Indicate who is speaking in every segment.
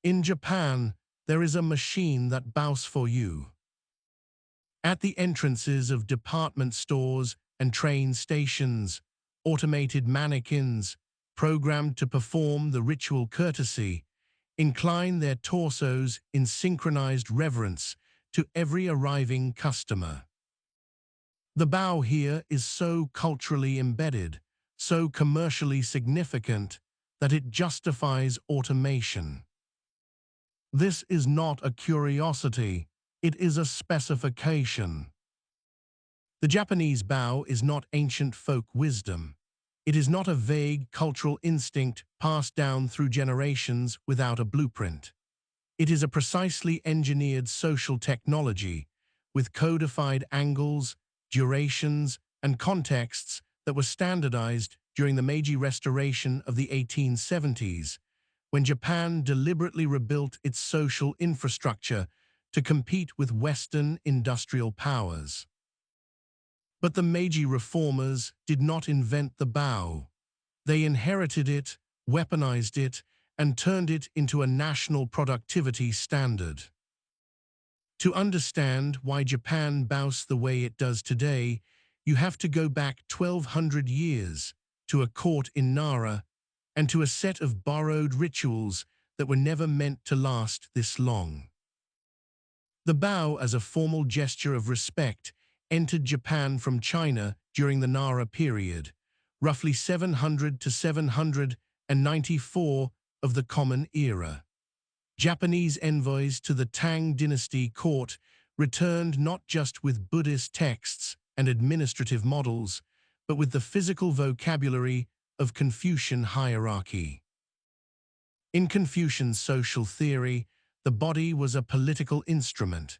Speaker 1: In Japan, there is a machine that bows for you. At the entrances of department stores and train stations, automated mannequins, programmed to perform the ritual courtesy, incline their torsos in synchronized reverence to every arriving customer. The bow here is so culturally embedded, so commercially significant, that it justifies automation. This is not a curiosity, it is a specification. The Japanese bow is not ancient folk wisdom. It is not a vague cultural instinct passed down through generations without a blueprint. It is a precisely engineered social technology with codified angles, durations, and contexts that were standardized during the Meiji Restoration of the 1870s, when Japan deliberately rebuilt its social infrastructure to compete with Western industrial powers. But the Meiji reformers did not invent the bow. They inherited it, weaponized it, and turned it into a national productivity standard. To understand why Japan bows the way it does today, you have to go back 1,200 years to a court in Nara and to a set of borrowed rituals that were never meant to last this long. The bow, as a formal gesture of respect, entered Japan from China during the Nara period, roughly 700 to 794 of the Common Era. Japanese envoys to the Tang Dynasty court returned not just with Buddhist texts and administrative models, but with the physical vocabulary of Confucian hierarchy. In Confucian social theory, the body was a political instrument.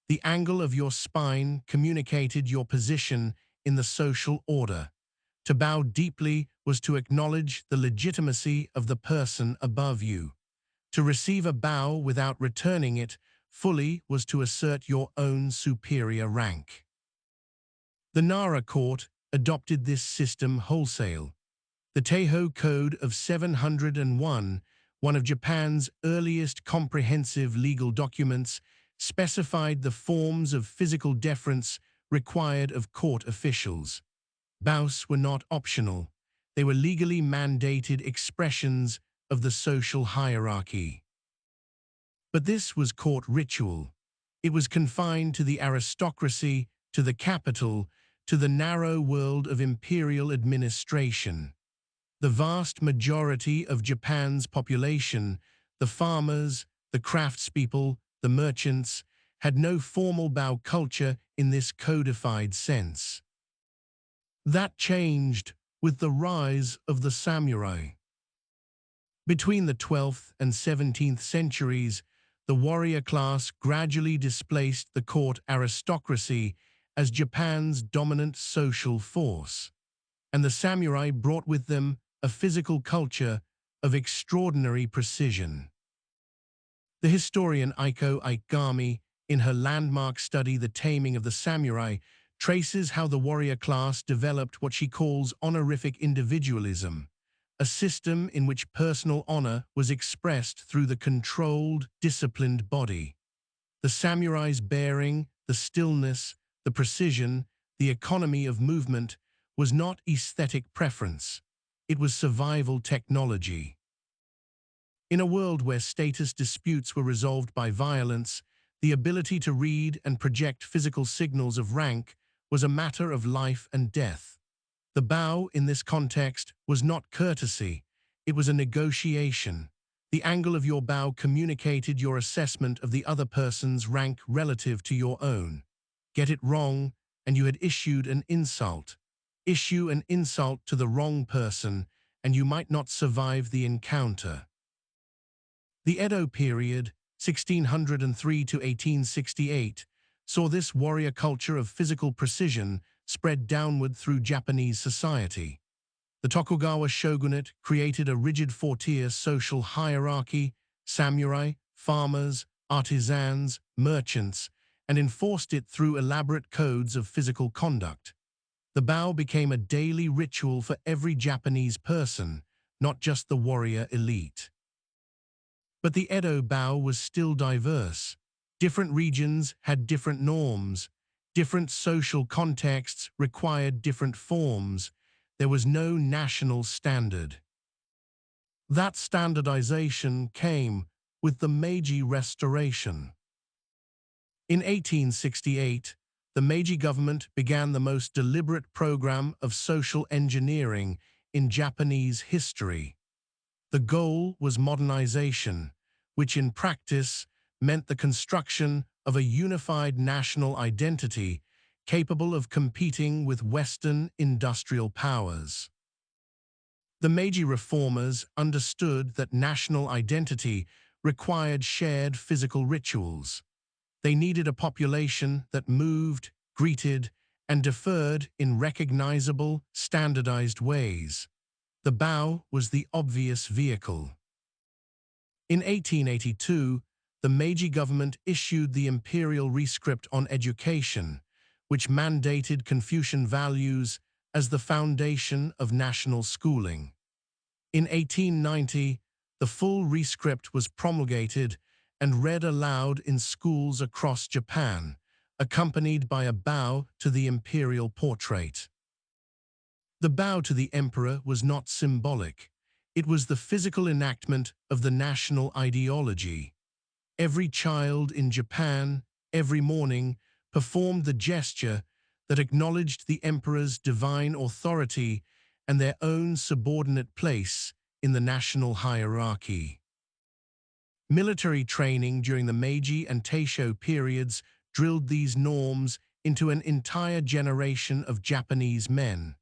Speaker 1: The angle of your spine communicated your position in the social order. To bow deeply was to acknowledge the legitimacy of the person above you. To receive a bow without returning it fully was to assert your own superior rank. The Nara court adopted this system wholesale. The Taiho Code of 701, one of Japan's earliest comprehensive legal documents, specified the forms of physical deference required of court officials. Bows were not optional. They were legally mandated expressions of the social hierarchy. But this was court ritual. It was confined to the aristocracy, to the capital, to the narrow world of imperial administration. The vast majority of Japan's population, the farmers, the craftspeople, the merchants, had no formal bow culture in this codified sense. That changed with the rise of the samurai. Between the 12th and 17th centuries, the warrior class gradually displaced the court aristocracy as Japan's dominant social force, and the samurai brought with them a physical culture of extraordinary precision. The historian Eiko Ikegami, in her landmark study The Taming of the Samurai, traces how the warrior class developed what she calls honorific individualism, a system in which personal honor was expressed through the controlled, disciplined body. The samurai's bearing, the stillness, the precision, the economy of movement was not aesthetic preference. It was survival technology. In a world where status disputes were resolved by violence, the ability to read and project physical signals of rank was a matter of life and death. The bow, in this context, was not courtesy. It was a negotiation. The angle of your bow communicated your assessment of the other person's rank relative to your own. Get it wrong, and you had issued an insult. Issue an insult to the wrong person, and you might not survive the encounter. The Edo period, 1603 to 1868, saw this warrior culture of physical precision spread downward through Japanese society. The Tokugawa shogunate created a rigid four-tier social hierarchy: samurai, farmers, artisans, merchants, and enforced it through elaborate codes of physical conduct. The bow became a daily ritual for every Japanese person, not just the warrior elite. But the Edo bow was still diverse. Different regions had different norms. Different social contexts required different forms. There was no national standard. That standardization came with the Meiji Restoration. In 1868, the Meiji government began the most deliberate program of social engineering in Japanese history. The goal was modernization, which in practice meant the construction of a unified national identity capable of competing with Western industrial powers. The Meiji reformers understood that national identity required shared physical rituals. They needed a population that moved, greeted, and deferred in recognizable, standardized ways. The bow was the obvious vehicle. In 1882, the Meiji government issued the Imperial Rescript on Education, which mandated Confucian values as the foundation of national schooling. In 1890, the full Rescript was promulgated and read aloud in schools across Japan, accompanied by a bow to the imperial portrait. The bow to the emperor was not symbolic. It was the physical enactment of the national ideology. Every child in Japan, every morning, performed the gesture that acknowledged the emperor's divine authority and their own subordinate place in the national hierarchy. Military training during the Meiji and Taisho periods drilled these norms into an entire generation of Japanese men.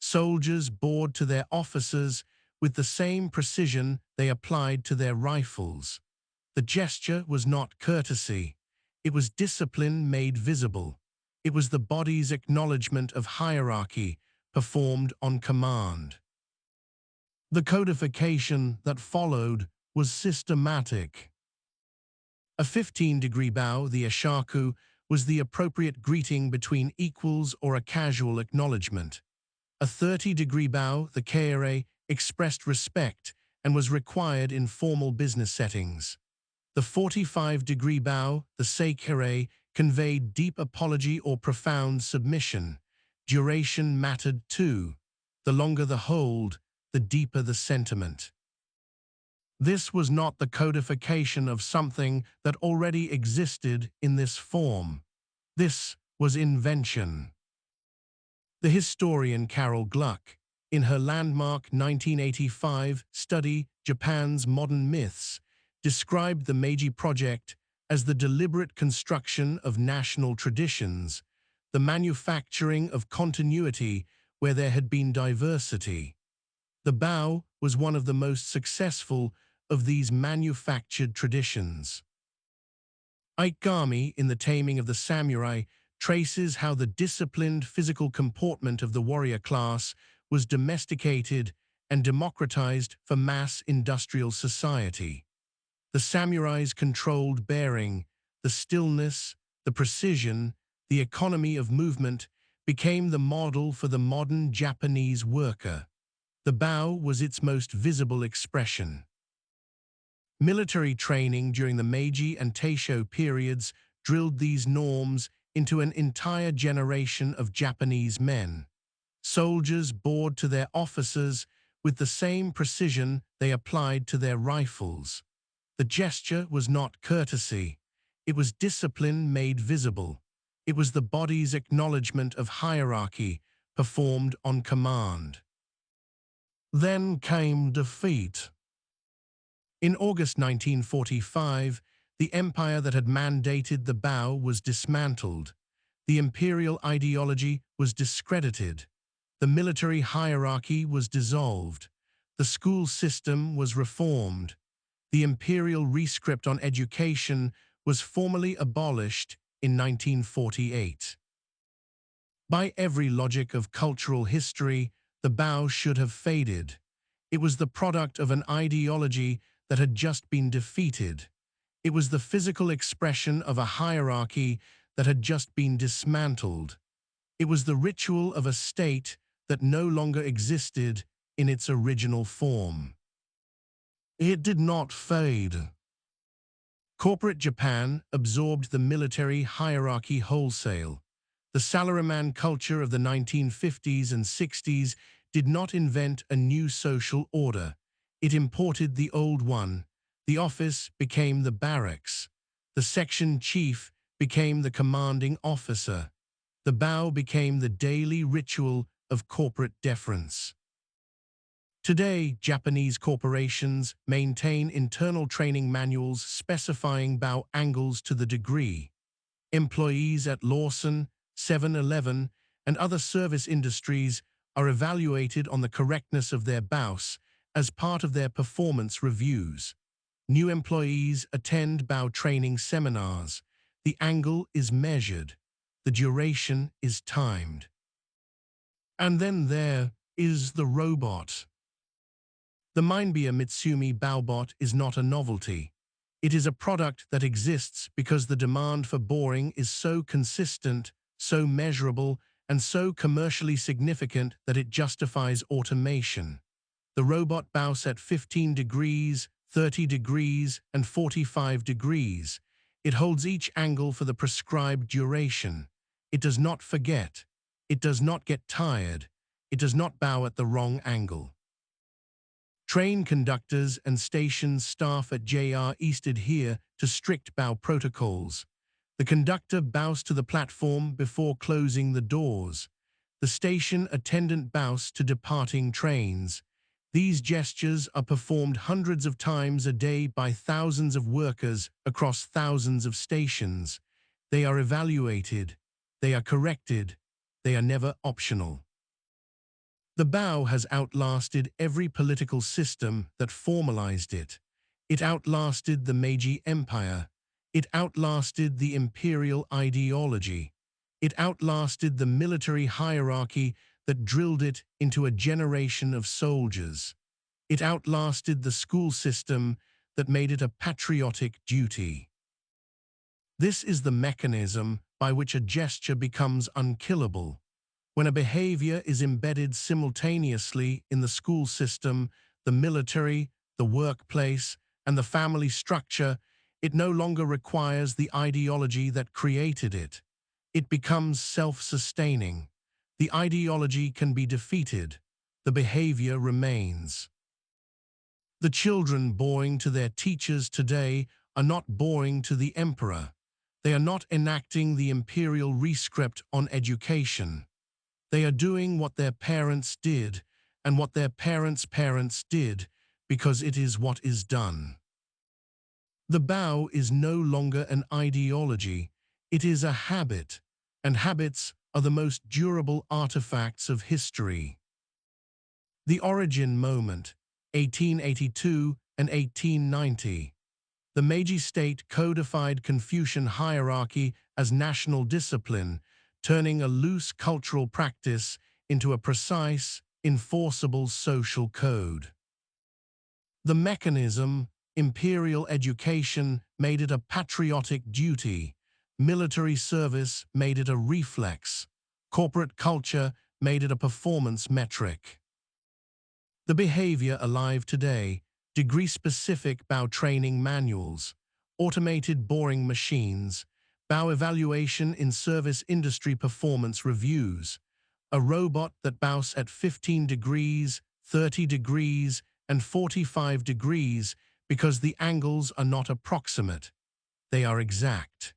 Speaker 1: Soldiers bowed to their officers with the same precision they applied to their rifles. The gesture was not courtesy. It was discipline made visible. It was the body's acknowledgement of hierarchy performed on command. The codification that followed was systematic. A 15-degree bow, the ashaku, was the appropriate greeting between equals or a casual acknowledgement. A 30-degree bow, the keire, expressed respect and was required in formal business settings. The 45-degree bow, the seikirei, conveyed deep apology or profound submission. Duration mattered too. The longer the hold, the deeper the sentiment. This was not the codification of something that already existed in this form. This was invention. The historian Carol Gluck, in her landmark 1985 study Japan's Modern Myths, described the Meiji project as the deliberate construction of national traditions, the manufacturing of continuity where there had been diversity. The bow was one of the most successful of these manufactured traditions. Ikegami, in The Taming of the Samurai, traces how the disciplined physical comportment of the warrior class was domesticated and democratized for mass industrial society. The samurais controlled bearing, the stillness, the precision, the economy of movement became the model for the modern Japanese worker. The bow was its most visible expression. Military training during the Meiji and Taisho periods drilled these norms into an entire generation of Japanese men. Soldiers bowed to their officers with the same precision they applied to their rifles. The gesture was not courtesy. It was discipline made visible. It was the body's acknowledgement of hierarchy performed on command. Then came defeat. In August 1945, the empire that had mandated the bow was dismantled. The imperial ideology was discredited. The military hierarchy was dissolved. The school system was reformed. The Imperial Rescript on Education was formally abolished in 1948. By every logic of cultural history, the bow should have faded. It was the product of an ideology that had just been defeated. It was the physical expression of a hierarchy that had just been dismantled. It was the ritual of a state that no longer existed in its original form. It did not fade. Corporate Japan absorbed the military hierarchy wholesale. The salaryman culture of the 1950s and 60s did not invent a new social order. It imported the old one. The office became the barracks. The section chief became the commanding officer. The bow became the daily ritual of corporate deference. Today, Japanese corporations maintain internal training manuals specifying bow angles to the degree. Employees at Lawson, 7-Eleven, and other service industries are evaluated on the correctness of their bows as part of their performance reviews. New employees attend bow training seminars. The angle is measured. The duration is timed. And then there is the robot. The Minebia Mitsumi Bowbot is not a novelty. It is a product that exists because the demand for boring is so consistent, so measurable, and so commercially significant that it justifies automation. The robot bows at 15 degrees, 30 degrees, and 45 degrees. It holds each angle for the prescribed duration. It does not forget. It does not get tired. It does not bow at the wrong angle. Train conductors and station staff at JR East adhere to strict bow protocols. The conductor bows to the platform before closing the doors. The station attendant bows to departing trains. These gestures are performed hundreds of times a day by thousands of workers across thousands of stations. They are evaluated. They are corrected. They are never optional. The bow has outlasted every political system that formalized it. It outlasted the Meiji Empire. It outlasted the imperial ideology. It outlasted the military hierarchy that drilled it into a generation of soldiers. It outlasted the school system that made it a patriotic duty. This is the mechanism by which a gesture becomes unkillable. When a behavior is embedded simultaneously in the school system, the military, the workplace, and the family structure, it no longer requires the ideology that created it. It becomes self-sustaining. The ideology can be defeated. The behavior remains. The children bowing to their teachers today are not bowing to the emperor. They are not enacting the Imperial Rescript on education. They are doing what their parents did and what their parents' parents did because it is what is done. The bow is no longer an ideology. It is a habit, and habits are the most durable artifacts of history. The origin moment, 1882 and 1890. The Meiji state codified Confucian hierarchy as national discipline, turning a loose cultural practice into a precise, enforceable social code. The mechanism, imperial education, made it a patriotic duty. Military service made it a reflex. Corporate culture made it a performance metric. The behavior alive today, degree-specific bow training manuals, automated boring machines, bow evaluation in service industry performance reviews, a robot that bows at 15 degrees, 30 degrees, and 45 degrees because the angles are not approximate, they are exact.